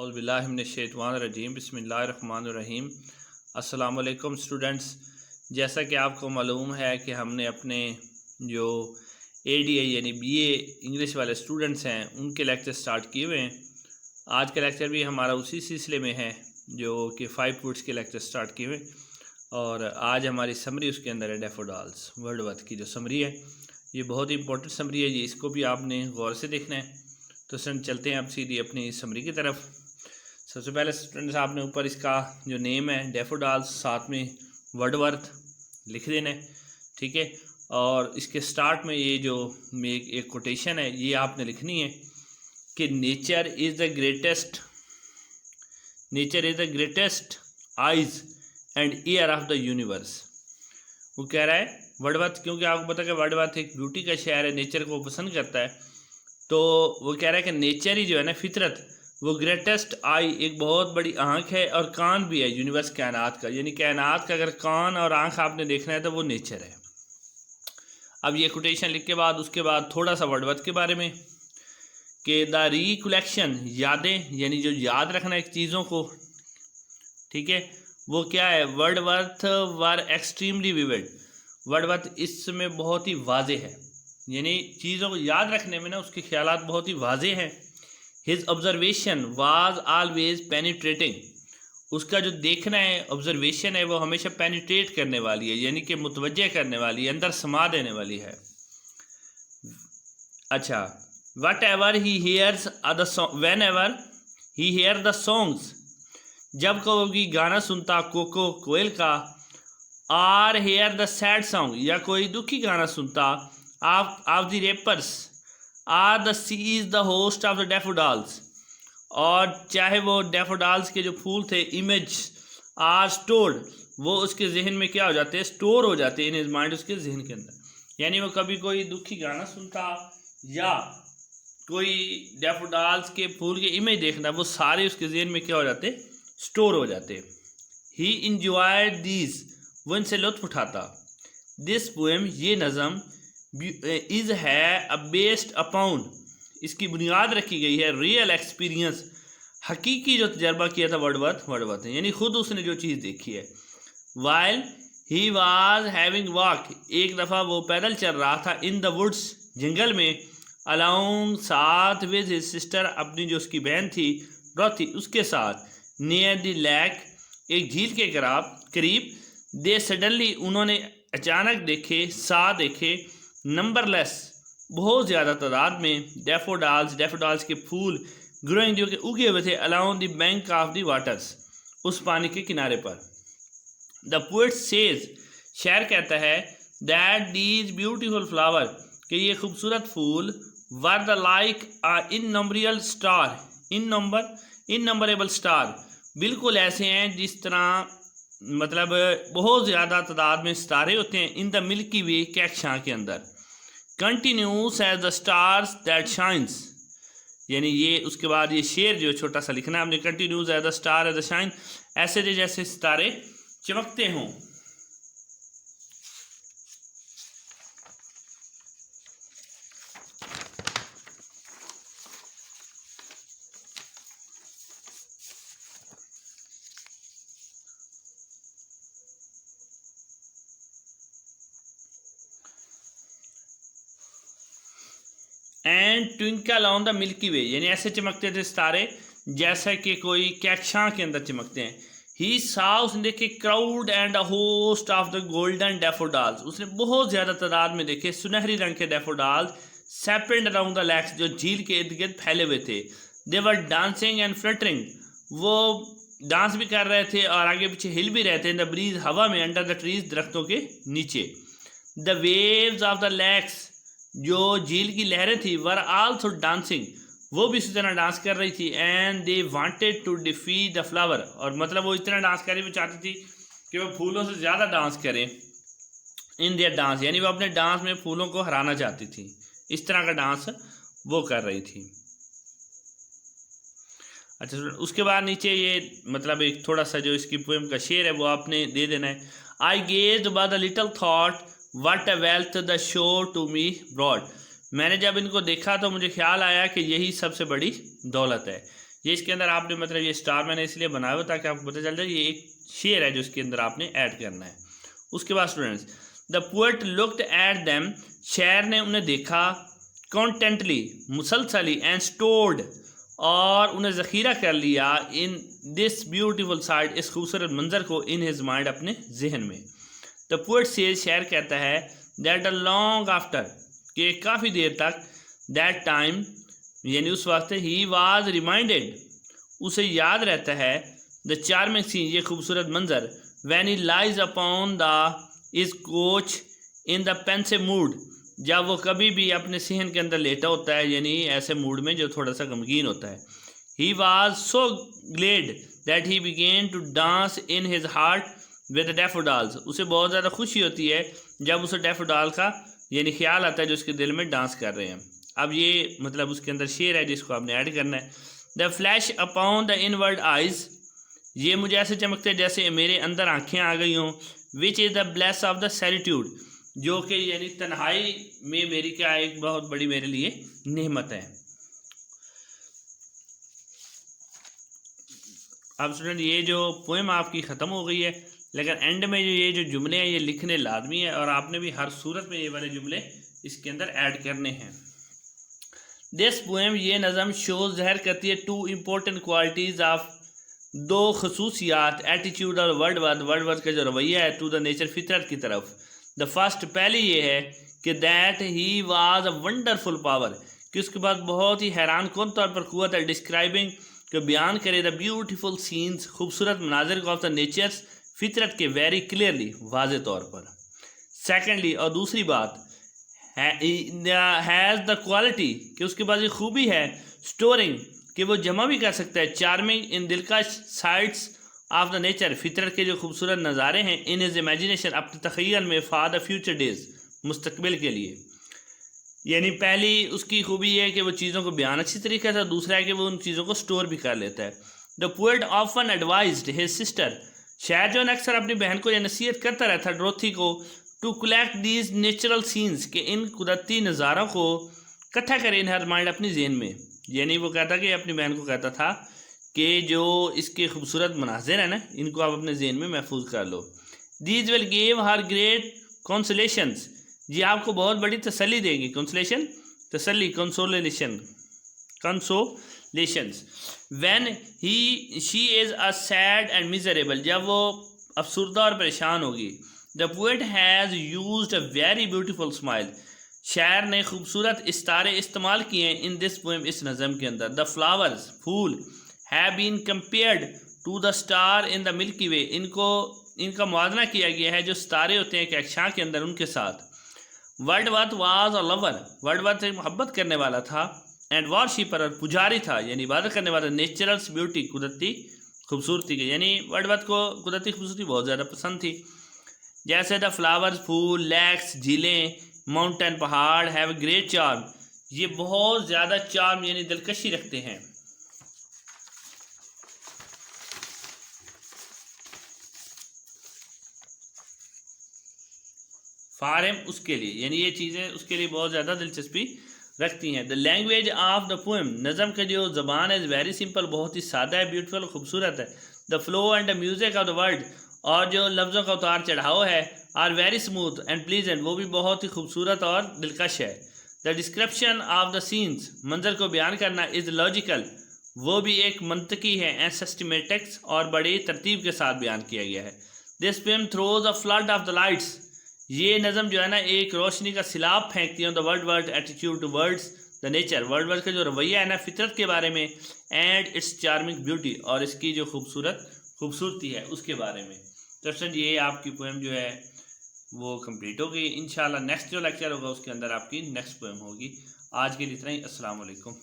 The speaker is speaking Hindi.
औज़ुबिल्लाहिमिनश्शैतानिर्रजीम बिस्मिल्लाहिर्रहमानिर्रहीम। अस्सलाम वालेकुम स्टूडेंट्स। जैसा कि आपको मालूम है कि हमने अपने जो ADI यानी BA इंग्लिश वाले स्टूडेंट्स हैं उनके लेक्चर स्टार्ट किए हुए हैं। आज का लेक्चर भी हमारा उसी सिलसिले में है जो कि 5 वर्ड्स के लेक्चर स्टार्ट किए हुए, और आज हमारी समरी उसके अंदर है डैफोडिल्स। वर्ड वर्थ की जो समरी है ये बहुत ही इंपॉर्टेंट समरी है, ये इसको भी आपने गौर से देखना है। तो स्टूडेंट चलते हैं अब सीधी अपनी समरी की तरफ। सबसे पहले स्टूडेंट्स आपने ऊपर इसका जो नेम है डैफोडिल्स, साथ में वर्ड वर्थ लिख देना है, ठीक है। और इसके स्टार्ट में ये जो एक कोटेशन है ये आपने लिखनी है कि nature is the greatest eyes and year of the universe. वो कह रहा है वर्डवर्थ, क्योंकि आपको पता है कि वर्डवर्थ एक ब्यूटी का शायर है, नेचर को पसंद करता है। तो वो कह रहा है कि नेचर ही जो है ना, फितरत, वो ग्रेटेस्ट आई, एक बहुत बड़ी आँख है, और कान भी है यूनिवर्स कायनात का, यानी कायनात का अगर कान और आँख आपने देखना है तो वो नेचर है। अब ये कोटेशन लिख के बाद उसके बाद थोड़ा सा वर्डवर्थ के बारे में कि द रिकलेक्शन, यादें, यानी जो याद रखना एक चीज़ों को, ठीक है, वो क्या है, वर्डवर्थ वर एक्सट्रीमली विविड। वर्डवर्थ इसमें बहुत ही वाजे है, यानी चीज़ों को याद रखने में ना उसके ख्यालात बहुत ही वाजे हैं। His observation was always penetrating, उसका जो देखना है, ऑब्जर्वेशन है, वो हमेशा पेनिट्रेट करने वाली है, यानी कि मुतवज्जे करने वाली है, अंदर समा देने वाली है। अच्छा, whatever he hears whenever he hear the songs, जब कोई गाना सुनता कोको कोयल का, or hear the sad song, या कोई दुखी गाना सुनता, of the reapers, or the sea is the host of the daffodils, और चाहे वो डैफोडिल्स के जो फूल थे, इमेज आर स्टोर्ड, वो उसके जहन में क्या हो जाते हैं, स्टोर हो जाते हैं इन हिज माइंड, उसके जहन के अंदर। यानी वो कभी कोई दुखी गाना सुनता या कोई डैफोडिल्स के फूल के इमेज देखना, वो सारे उसके जहन में क्या हो जाते, स्टोर हो जाते। ही इंजॉयड दीज, वो इनसे लुत्फ उठाता। दिस पोएम, ये नज़म, इज़ है अ बेस्ड अपॉन, इसकी बुनियाद रखी गई है रियल एक्सपीरियंस, हकीकी जो तजर्बा किया था वर्डवर्थ ने, यानी खुद उसने जो चीज़ देखी है। While he was having walk, एक दफ़ा वो पैदल चल रहा था, इन द वुड्स, जंगल में, अलोंग, साथ विद हिज सिस्टर, अपनी जो उसकी बहन थी डॉथी, उसके साथ, नियर द लेक, एक झील के करीब, दे सडनली, उन्होंने अचानक देखे, नंबरलेस, बहुत ज़्यादा तादाद में, डैफोडिल्स के फूल, ग्रोइंग, जो कि उगे हुए थे, around the bank of the waters, उस पानी के किनारे पर। द पोएट सेज, शायर कहता है, दैट दीज ब्यूटीफुल फ्लावर, कि ये खूबसूरत फूल, वर द लाइक इननंबरेबल स्टार, बिल्कुल ऐसे हैं जिस तरह, मतलब बहुत ज़्यादा तादाद में सितारे होते हैं, इन द मिल्की वे, कैक्शां के अंदर, continuous as the stars that shines, यानी ये उसके बाद ये शेर जो छोटा सा लिखना है आपने, continuous as the star as the shine, ऐसे जैसे सितारे चमकते हों। And twinkle on the milky way, यानी ऐसे चमकते थे सितारे जैसा कि कोई कैक्शां के अंदर चमकते हैं। ही सॉ, उसने देखे, crowd and a host of the golden daffodils, उसने बहुत ज़्यादा तादाद में देखे सुनहरी रंग के डैफोडिल्स, सेपरेड अराउंड द लेक्स, जो झील के इर्द गिर्द फैले हुए थे। दे वर डांसिंग एंड फ्लटरिंग, वो डांस भी कर रहे थे और आगे पीछे हिल भी रहे थे, इन द ब्रीज, हवा में, अंडर द ट्रीज, दरख्तों के नीचे। The waves of the lakes, जो झील की लहरें थी, वर आल्सो डांसिंग, वो भी इसी तरह डांस कर रही थी। And they wanted to defeat the flower, और मतलब वो इतना डांस कर रही, वो चाहती थी कि वो फूलों से ज़्यादा डांस करें इन देयर डांस, यानी वो अपने डांस में फूलों को हराना चाहती थी, इस तरह का डांस वो कर रही थी। अच्छा, उसके बाद नीचे ये मतलब एक थोड़ा सा जो इसकी पोएम का शेर है वो आपने दे देना है। I gazed by the little thought what a wealth the shore to me brought, मैंने जब इनको देखा तो मुझे ख्याल आया कि यही सबसे बड़ी दौलत है, ये इसके अंदर आपने मतलब ये स्टार मैंने इसलिए बनाया हुआ ताकि आपको पता चल जाए ये एक शेर है जो इसके अंदर आपने ऐड करना है। उसके बाद students, the poet looked at them, शायर ने उन्हें देखा, कॉन्टेंटली मुसलसली, एंड स्टोर्ड, और उन्हें ज़ख़ीरा कर लिया, इन दिस ब्यूटीफुल साइड, इस खूबसूरत मंजर को, इन हिज माइंड, अपने जहन में। द पोएट सेज, शायर कहता है, दैट अ लॉन्ग आफ्टर, कि काफ़ी देर तक, दैट टाइम यानी उस वक्त, ही वाज रिमाइंडेड, उसे याद रहता है, द चार्मिंग सीन, ये खूबसूरत मंजर, when he lies upon the is coach in the pensive mood, जब वो कभी भी अपने सहन के अंदर लेटा होता है, यानी ऐसे मूड में जो थोड़ा सा गमगीन होता है। He was so glad that he began to dance in his heart with daffodils, उसे बहुत ज़्यादा खुशी होती है जब उसे डैफोडाल का यानी ख्याल आता है जो उसके दिल में डांस कर रहे हैं। अब ये मतलब उसके अंदर शेर है जिसको आपने ऐड करना है। The flash upon the inward eyes, ये मुझे ऐसे चमकते जैसे मेरे अंदर आंखें आ गई हों, which is the bliss of the solitude, जो कि यानी तन्हाई में मेरी क्या एक बहुत बड़ी मेरे लिए नेमत है। अब स्टूडेंट ये जो पोएम आपकी ख़त्म हो गई है, लेकिन एंड में जो ये जो जुमले हैं ये लिखने लाजमी है और आपने भी हर सूरत में ये वाले जुमले इसके अंदर ऐड करने हैं। दिस पोएम, ये नज़म शोज ज़हर करती है टू इम्पोर्टेंट क्वालिटीज़ ऑफ, दो खसूसियात, एटीट्यूड और वर्ड का जो रवैया है टू द नेचर, फितरत की तरफ। द फर्स्ट, पहली ये है कि that he was a wonderful power, कि उसके बाद बहुत ही हैरान कौन तौर पर कुव्वत है, डिस्क्राइबिंग, कि बयान करे, द ब्यूटीफुल सीन्स, खूबसूरत मनाजिर को, ऑफ द नेचर्स, फितरत के, वेरी क्लियरली, वाज़े तौर पर। सेकेंडली, और दूसरी बात, हैज़ द क्वालिटी, कि उसके पास ये खूबी है, स्टोरिंग, कि वो जमा भी कर सकता है, चार्मिंग, इन दिलकश, साइट्स ऑफ द नेचर, फितरत के जो खूबसूरत नज़ारे हैं, इन हिज इमेजिनेशन, अपने तख़य्युल में, फॉर द फ्यूचर डेज, मुस्तकबिल के लिए। यानी पहली उसकी खूबी ये है कि वो चीज़ों को बयान अच्छी तरीके से, दूसरा है कि वो उन चीज़ों को स्टोर भी कर लेता है। The poet often advised his sister, शायर जो है अक्सर अपनी बहन को यह नसीहत करता रहता डरोथी को, to collect these natural scenes, के इन कुदरती नज़ारों को इकट्ठा करें इन हर माइंड, अपनी जहन में। यानी वो कहता कि अपनी बहन को कहता था कि जो इसके खूबसूरत मनाजिर हैं ना, इनको आप अपने जहन में महफूज कर लो। These will give her great consolations, ये आपको बहुत बड़ी तसल्ली देगी, कंसोलेशन, तसल्ली, consolations. When he she is a sad and miserable, जब वो अफसुर्दा और परेशान होगी। The poet has used a very beautiful smile, शायर ने खूबसूरत इस्तारे इस्तेमाल किए हैं इन दिस पोएम, इस नज़म के अंदर। द फ्लावर्स, फूल, have been compared to the star in the milky way, इनका मुआवजा किया गया है जो सितारे होते हैं कहकशां के अंदर, उनके साथ। वर्डवर्थ वाज अ लवर, वर्डवर्थ एक मोहब्बत करने वाला था, एंड वॉरशिपर, पुजारी था, यानी इबादत करने वाला, नेचुरल्स ब्यूटी, कुदरती खूबसूरती के, यानी वर्डवर्थ को कुदरती खूबसूरती बहुत ज़्यादा पसंद थी। जैसे द फ्लावर्स, फूल, लेक्स, झीलें, माउंटेन, पहाड़, हैव ग्रेट चार्म, ये बहुत ज़्यादा चार्म यानी दिलकशी रखते हैं। फारम, उसके लिए, यानी ये चीज़ें उसके लिए बहुत ज़्यादा दिलचस्पी रखती हैं। The language of the poem, नज़म का जो ज़बान है, वेरी सिंपल, बहुत ही सादा है, ब्यूटीफुल, खूबसूरत है। The flow and the music of the word, और जो लफ्ज़ों का उतार चढ़ाव है, are very smooth and pleasant, वो भी बहुत ही खूबसूरत और दिलकश है। The description of the scenes, मंजर को बयान करना, इज़ लॉजिकल, वो भी एक मंतकी है, एंड सिस्टमेटिक्स, और बड़ी तरतीब के साथ बयान किया गया है। This poem throws a flood of the lights, ये नज़म जो है ना एक रोशनी का सिलाब फेंकती है, the word attitude towards the nature, word का जो रवैया है ना फितरत के बारे में, एंड इट्स चार्मिंग ब्यूटी, और इसकी जो खूबसूरती है उसके बारे में। तो फ्रेंड ये आपकी पोएम जो है वो कंप्लीट हो गई। इंशाल्लाह नेक्स्ट जो लेक्चर होगा उसके अंदर आपकी नेक्स्ट पोएम होगी। आज के लिए इतना ही। अस्सलाम वालेकुम।